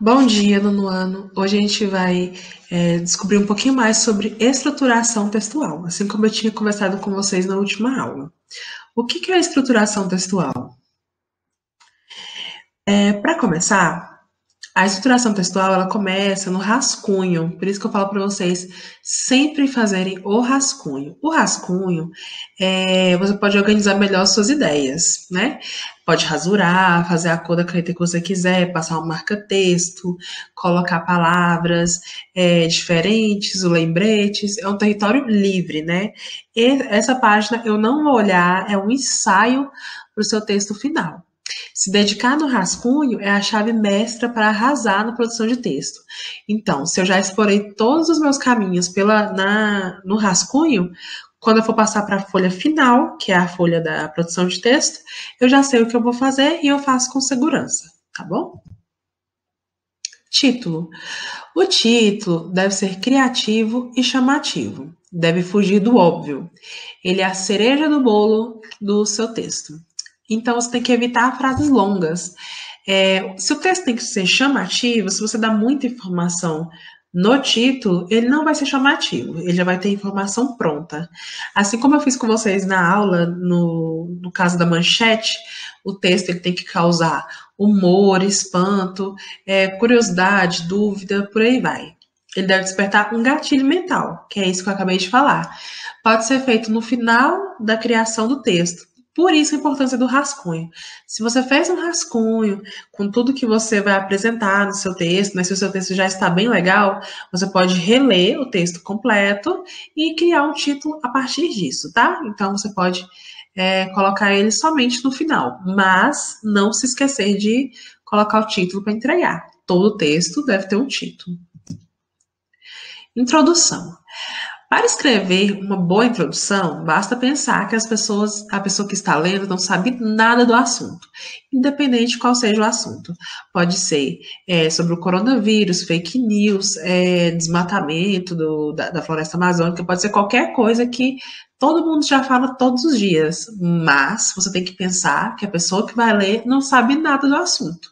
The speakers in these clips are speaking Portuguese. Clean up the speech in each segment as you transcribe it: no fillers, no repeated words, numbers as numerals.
Bom dia, nono ano. Hoje a gente vai descobrir um pouquinho mais sobre estruturação textual, assim como eu tinha conversado com vocês na última aula. O que é a estruturação textual? Para começar, a estruturação textual ela começa no rascunho, por isso que eu falo para vocês sempre fazerem o rascunho. O rascunho, você pode organizar melhor suas ideias, né? Pode rasurar, fazer a cor da caneta que você quiser, passar um marca-texto, colocar palavras diferentes, o lembretes, é um território livre, né? E essa página eu não vou olhar, é um ensaio para o seu texto final. Se dedicar no rascunho é a chave mestra para arrasar na produção de texto. Então, se eu já explorei todos os meus caminhos no rascunho, quando eu for passar para a folha final, que é a folha da produção de texto, eu já sei o que eu vou fazer e eu faço com segurança, tá bom? Título. O título deve ser criativo e chamativo. Deve fugir do óbvio. Ele é a cereja do bolo do seu texto. Então, você tem que evitar frases longas. Se o texto tem que ser chamativo, se você dá muita informação no título, ele não vai ser chamativo, ele já vai ter informação pronta. Assim como eu fiz com vocês na aula, no caso da manchete, o texto ele tem que causar humor, espanto, curiosidade, dúvida, por aí vai. Ele deve despertar um gatilho mental, que é isso que eu acabei de falar. Pode ser feito no final da criação do texto. Por isso a importância do rascunho. Se você fez um rascunho com tudo que você vai apresentar no seu texto, né, se o seu texto já está bem legal, você pode reler o texto completo e criar um título a partir disso, tá? Então você pode colocar ele somente no final, mas não se esquecer de colocar o título para entregar. Todo texto deve ter um título. Introdução. Para escrever uma boa introdução, basta pensar que a pessoa que está lendo não sabe nada do assunto, independente de qual seja o assunto. Pode ser sobre o coronavírus, fake news, desmatamento da floresta amazônica, pode ser qualquer coisa que todo mundo já fala todos os dias, mas você tem que pensar que a pessoa que vai ler não sabe nada do assunto.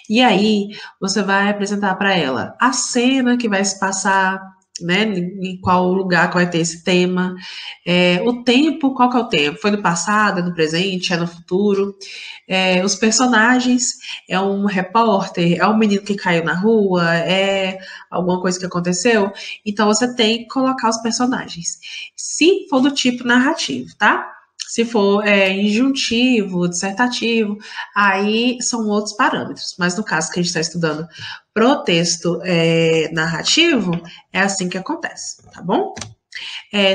E aí, você vai apresentar para ela a cena que vai se passar, né, em qual lugar que vai ter esse tema, o tempo, qual que é o tempo? Foi no passado, é no presente, é no futuro? Os personagens, é um repórter, é um menino que caiu na rua, é alguma coisa que aconteceu? Então você tem que colocar os personagens. Se for do tipo narrativo, tá? Se for injuntivo, dissertativo, aí são outros parâmetros. Mas no caso que a gente está estudando pro texto narrativo, é assim que acontece, tá bom?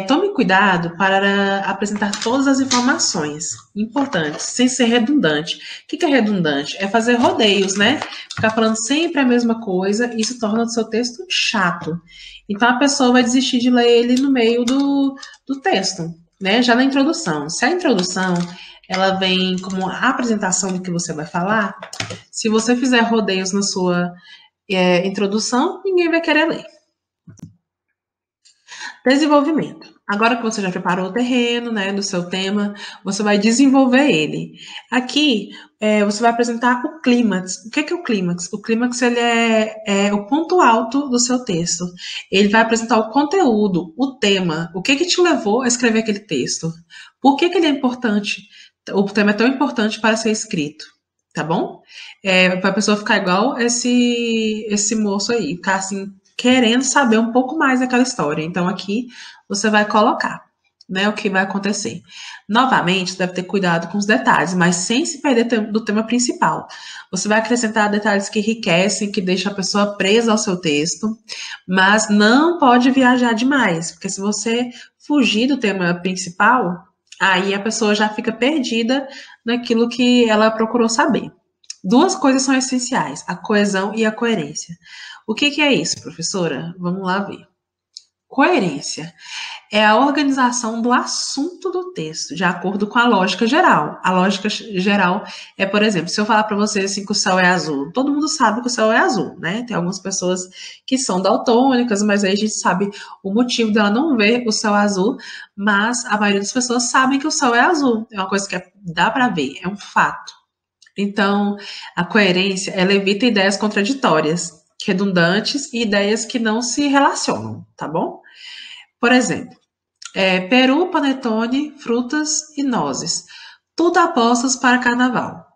Tome cuidado para apresentar todas as informações importantes, sem ser redundante. O que é redundante? É fazer rodeios, né? Ficar falando sempre a mesma coisa, isso torna o seu texto chato. Então a pessoa vai desistir de ler ele no meio do texto, né? Já na introdução. Se a introdução ela vem como a apresentação do que você vai falar, se você fizer rodeios na sua introdução, ninguém vai querer ler. Desenvolvimento. Agora que você já preparou o terreno, né, do seu tema, você vai desenvolver ele. Aqui, você vai apresentar o clímax. O que é o clímax? O clímax ele é o ponto alto do seu texto. Ele vai apresentar o conteúdo, o tema, o que te levou a escrever aquele texto. Por que ele é importante? O tema é tão importante para ser escrito, tá bom? Para a pessoa ficar igual esse moço aí, ficar assim querendo saber um pouco mais daquela história. Então aqui você vai colocar, né, o que vai acontecer. Novamente, deve ter cuidado com os detalhes, mas sem se perder do tema principal. Você vai acrescentar detalhes que enriquecem, que deixam a pessoa presa ao seu texto, mas não pode viajar demais, porque se você fugir do tema principal, aí a pessoa já fica perdida naquilo que ela procurou saber. Duas coisas são essenciais, a coesão e a coerência. O que é isso, professora? Vamos lá ver. Coerência é a organização do assunto do texto, de acordo com a lógica geral. A lógica geral é, por exemplo, se eu falar para vocês assim, que o céu é azul, todo mundo sabe que o céu é azul, né? Tem algumas pessoas que são daltônicas, mas aí a gente sabe o motivo dela não ver o céu azul, mas a maioria das pessoas sabem que o céu é azul. É uma coisa que dá para ver, é um fato. Então, a coerência, ela evita ideias contraditórias, redundantes e ideias que não se relacionam, tá bom? Por exemplo, peru, panetone, frutas e nozes. Tudo apostas para carnaval.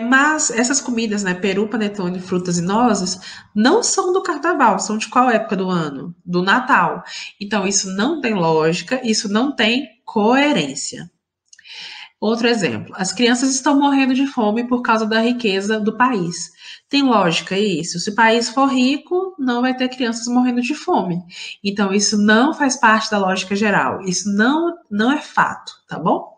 Mas essas comidas, né, peru, panetone, frutas e nozes, não são do carnaval, são de qual época do ano? Do Natal. Então, isso não tem lógica, isso não tem coerência. Outro exemplo, as crianças estão morrendo de fome por causa da riqueza do país. Tem lógica isso? Se o país for rico, não vai ter crianças morrendo de fome. Então, isso não faz parte da lógica geral. Isso não é fato, tá bom?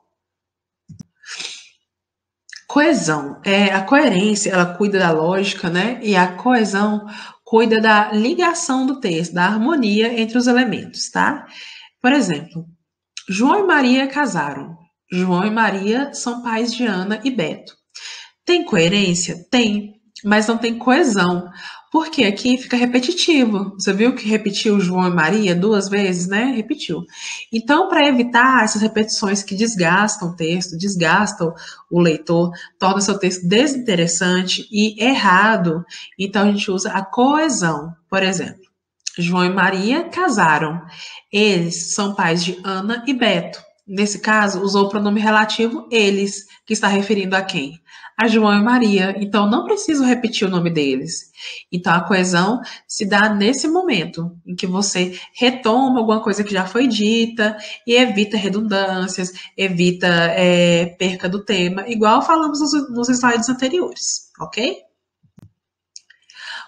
Coesão. A coerência, ela cuida da lógica, né? E a coesão cuida da ligação do texto, da harmonia entre os elementos, tá? Por exemplo, João e Maria casaram. João e Maria são pais de Ana e Beto. Tem coerência? Tem, mas não tem coesão. Porque aqui fica repetitivo. Você viu que repetiu João e Maria duas vezes, né? Repetiu. Então, para evitar essas repetições que desgastam o texto, desgastam o leitor, torna o seu texto desinteressante e errado, então a gente usa a coesão. Por exemplo, João e Maria casaram. Eles são pais de Ana e Beto. Nesse caso, usou o pronome relativo eles, que está referindo a quem? A João e Maria. Então, não preciso repetir o nome deles. Então, a coesão se dá nesse momento, em que você retoma alguma coisa que já foi dita e evita redundâncias, evita perca do tema, igual falamos nos slides anteriores, ok?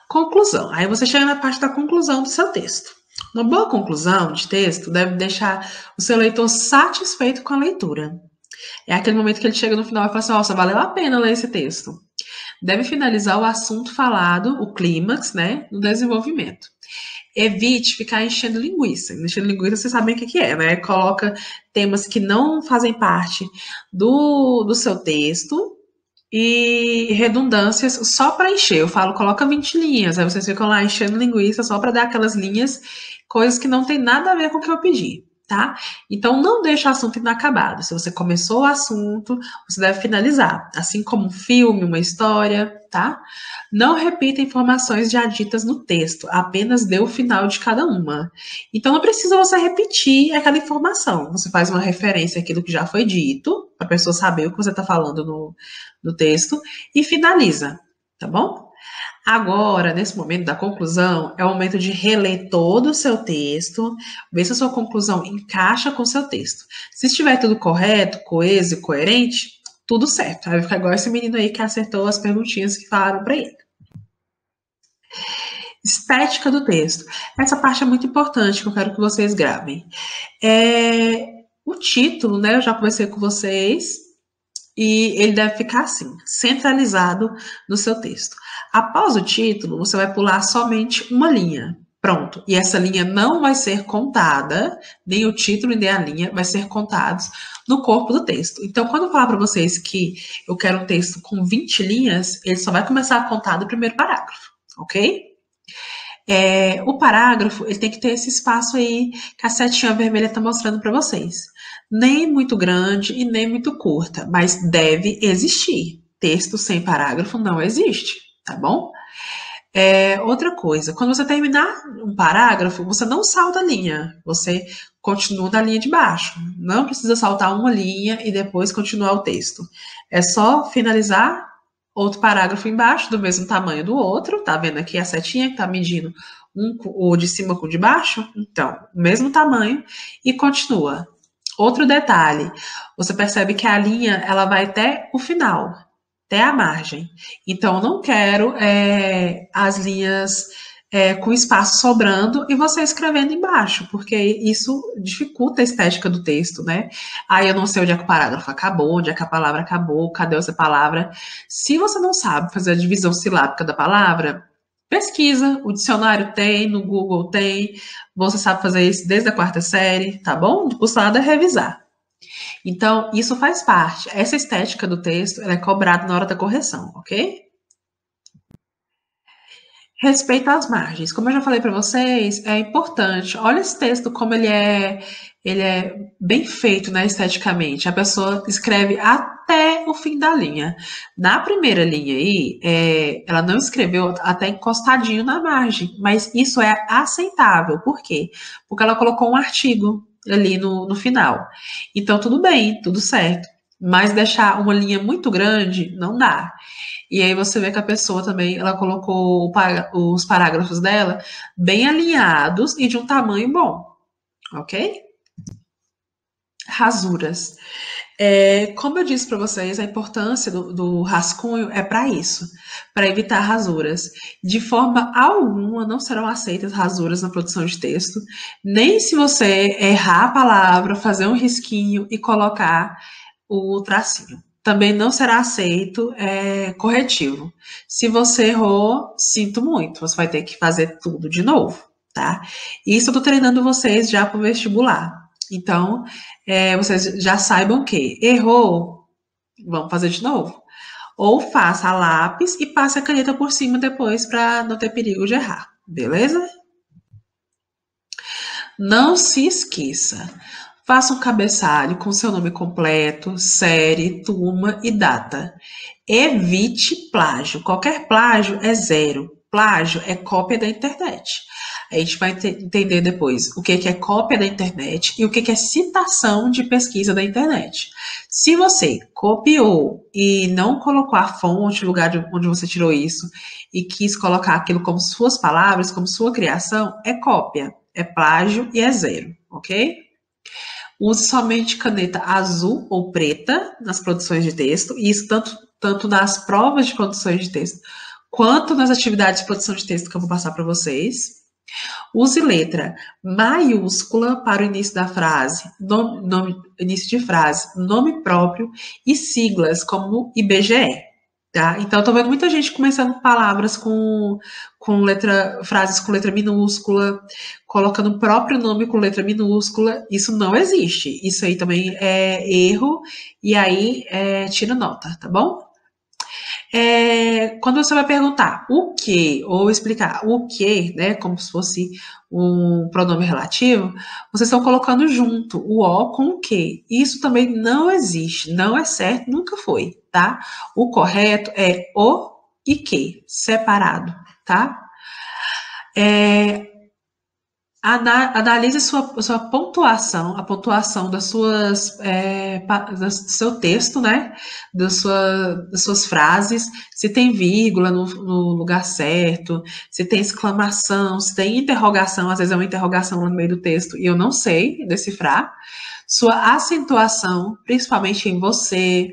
Conclusão. Aí você chega na parte da conclusão do seu texto. Uma boa conclusão de texto deve deixar o seu leitor satisfeito com a leitura. É aquele momento que ele chega no final e fala assim: nossa, valeu a pena ler esse texto. Deve finalizar o assunto falado, o clímax, né, no desenvolvimento. Evite ficar enchendo linguiça. Enchendo linguiça, vocês sabem o que é, né? Coloca temas que não fazem parte do seu texto e redundâncias só para encher. Eu falo, coloca 20 linhas, aí vocês ficam lá enchendo linguiça só para dar aquelas linhas, coisas que não tem nada a ver com o que eu pedi, tá? Então não deixa o assunto inacabado. Se você começou o assunto, você deve finalizar, assim como um filme, uma história, tá? Não repita informações já ditas no texto, apenas dê o final de cada uma. Então não precisa você repetir aquela informação. Você faz uma referência àquilo que já foi dito, para a pessoa saber o que você está falando no texto, e finaliza, tá bom? Agora, nesse momento da conclusão, é o momento de reler todo o seu texto, ver se a sua conclusão encaixa com o seu texto. Se estiver tudo correto, coeso e coerente, tudo certo. Aí vai ficar igual esse menino aí que acertou as perguntinhas que falaram para ele. Estética do texto. Essa parte é muito importante que eu quero que vocês gravem. O título, né? Eu já conversei com vocês e ele deve ficar assim, centralizado no seu texto. Após o título, você vai pular somente uma linha. Pronto. E essa linha não vai ser contada, nem o título e nem a linha vai ser contados no corpo do texto. Então, quando eu falar para vocês que eu quero um texto com 20 linhas, ele só vai começar a contar do primeiro parágrafo, ok? O parágrafo, ele tem que ter esse espaço aí que a setinha vermelha está mostrando para vocês. Nem muito grande e nem muito curta, mas deve existir. Texto sem parágrafo não existe, tá bom? Outra coisa, quando você terminar um parágrafo, você não salta a linha, você continua na linha de baixo. Não precisa saltar uma linha e depois continuar o texto. É só finalizar outro parágrafo embaixo, do mesmo tamanho do outro. Tá vendo aqui a setinha que tá medindo o de cima com o de baixo? Então, mesmo tamanho e continua. Outro detalhe, você percebe que a linha ela vai até o final, até a margem. Então, eu não quero as linhas com espaço sobrando e você escrevendo embaixo, porque isso dificulta a estética do texto, né? Aí eu não sei onde é que o parágrafo acabou, onde é que a palavra acabou, cadê essa palavra. Se você não sabe fazer a divisão silábica da palavra, pesquisa, o dicionário tem, no Google tem, você sabe fazer isso desde a quarta série, tá bom? Não custa nada revisar. Então, isso faz parte. Essa estética do texto ela é cobrada na hora da correção, ok? Respeito às margens. Como eu já falei para vocês, é importante. Olha esse texto como ele é bem feito, né, esteticamente. A pessoa escreve até o fim da linha. Na primeira linha aí, ela não escreveu até encostadinho na margem, mas isso é aceitável. Por quê? Porque ela colocou um artigo ali no final. Então, tudo bem, tudo certo. Mas deixar uma linha muito grande não dá. E aí você vê que a pessoa também, ela colocou os parágrafos dela bem alinhados e de um tamanho bom, ok? Rasuras. Como eu disse para vocês, a importância do rascunho é para isso, para evitar rasuras. De forma alguma não serão aceitas rasuras na produção de texto, nem se você errar a palavra, fazer um risquinho e colocar o tracinho. Também não será aceito corretivo. Se você errou, sinto muito, você vai ter que fazer tudo de novo, tá? Isso eu tô treinando vocês já para o vestibular. Então, vocês já saibam que errou, vamos fazer de novo. Ou faça a lápis e passe a caneta por cima depois para não ter perigo de errar, beleza? Não se esqueça. Faça um cabeçalho com seu nome completo, série, turma e data. Evite plágio. Qualquer plágio é zero. Plágio é cópia da internet. A gente vai entender depois o que é cópia da internet e o que é citação de pesquisa da internet. Se você copiou e não colocou a fonte, o lugar onde você tirou isso, e quis colocar aquilo como suas palavras, como sua criação, é cópia, é plágio e é zero, ok? Use somente caneta azul ou preta nas produções de texto, e isso tanto nas provas de produções de texto, quanto nas atividades de produção de texto que eu vou passar para vocês. Use letra maiúscula para o início da frase, início de frase, nome próprio e siglas como IBGE. Tá? Então, eu tô vendo muita gente começando palavras frases com letra minúscula, colocando o próprio nome com letra minúscula. Isso não existe. Isso aí também é erro, e aí tira nota, tá bom? Quando você vai perguntar o que, ou explicar o que, né, como se fosse um pronome relativo, vocês estão colocando junto o o com o que. Isso também não existe, não é certo, nunca foi, tá? O correto é o e que, separado, tá? Analise sua pontuação, a pontuação do seu texto, né? Das suas frases, se tem vírgula no lugar certo, se tem exclamação, se tem interrogação, às vezes é uma interrogação no meio do texto e eu não sei decifrar. Sua acentuação, principalmente em você,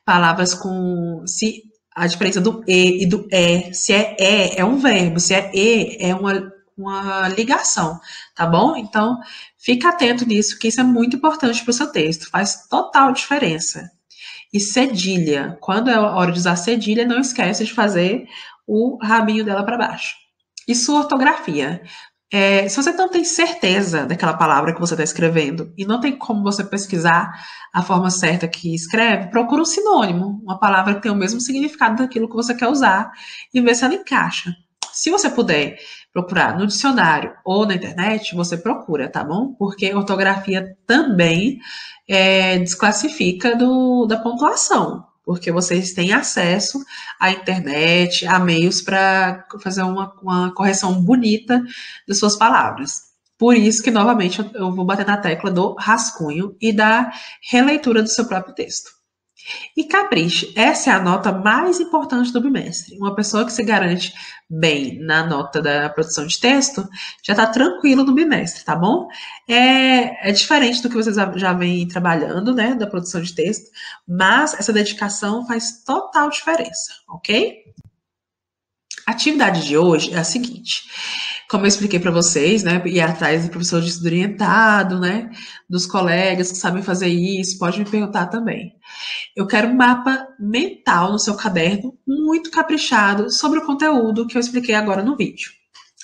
palavras com. Se a diferença do e e do se é um verbo, se é e, é uma ligação, tá bom? Então, fica atento nisso, que isso é muito importante para o seu texto, faz total diferença. E cedilha, quando é a hora de usar cedilha, não esquece de fazer o rabinho dela para baixo. E sua ortografia. Se você não tem certeza daquela palavra que você está escrevendo e não tem como você pesquisar a forma certa que escreve, procura um sinônimo, uma palavra que tem o mesmo significado daquilo que você quer usar e vê se ela encaixa. Se você puder procurar no dicionário ou na internet, você procura, tá bom? Porque ortografia também desclassifica da pontuação, porque vocês têm acesso à internet, a meios para fazer uma correção bonita das suas palavras. Por isso que, novamente, eu vou bater na tecla do rascunho e da releitura do seu próprio texto. E capriche, essa é a nota mais importante do bimestre. Uma pessoa que se garante bem na nota da produção de texto já está tranquilo no bimestre, tá bom? É diferente do que vocês já vêm trabalhando, né, da produção de texto, mas essa dedicação faz total diferença, ok? A atividade de hoje é a seguinte. Como eu expliquei para vocês, né, ir atrás do professor de estudo orientado, né, dos colegas que sabem fazer isso, pode me perguntar também. Eu quero um mapa mental no seu caderno, muito caprichado, sobre o conteúdo que eu expliquei agora no vídeo.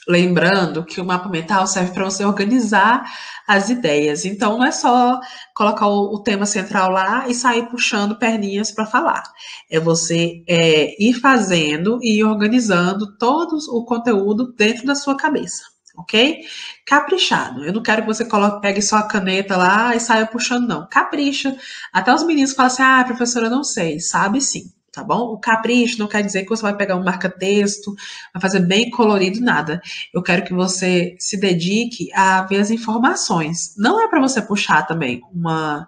Lembrando que o mapa mental serve para você organizar as ideias. Então, não é só colocar o tema central lá e sair puxando perninhas para falar. É você ir fazendo e ir organizando todo o conteúdo dentro da sua cabeça. Ok? Caprichado. Eu não quero que você pegue só a caneta lá e saia puxando, não. Capricha. Até os meninos falam assim: ah, professora, eu não sei. Sabe sim. Tá bom? O capricho não quer dizer que você vai pegar um marca-texto, vai fazer bem colorido, nada. Eu quero que você se dedique a ver as informações. Não é para você puxar também uma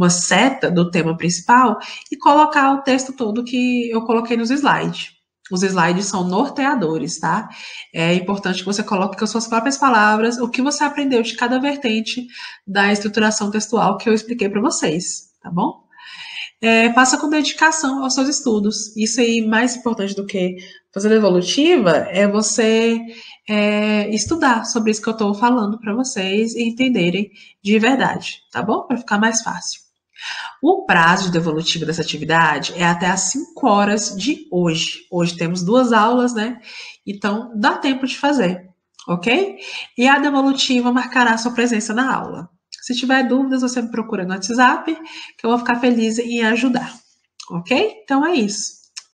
seta do tema principal e colocar o texto todo que eu coloquei nos slides. Os slides são norteadores, tá? É importante que você coloque com as suas próprias palavras o que você aprendeu de cada vertente da estruturação textual que eu expliquei para vocês, tá bom? Faça com dedicação aos seus estudos. Isso aí, mais importante do que fazer devolutiva, é você estudar sobre isso que eu estou falando para vocês e entenderem de verdade, tá bom? Para ficar mais fácil. O prazo de devolutiva dessa atividade é até às 5 horas de hoje. Hoje temos 2 aulas, né? Então, dá tempo de fazer, ok? E a devolutiva marcará sua presença na aula. Se tiver dúvidas, você me procura no WhatsApp, que eu vou ficar feliz em ajudar, ok? Então é isso.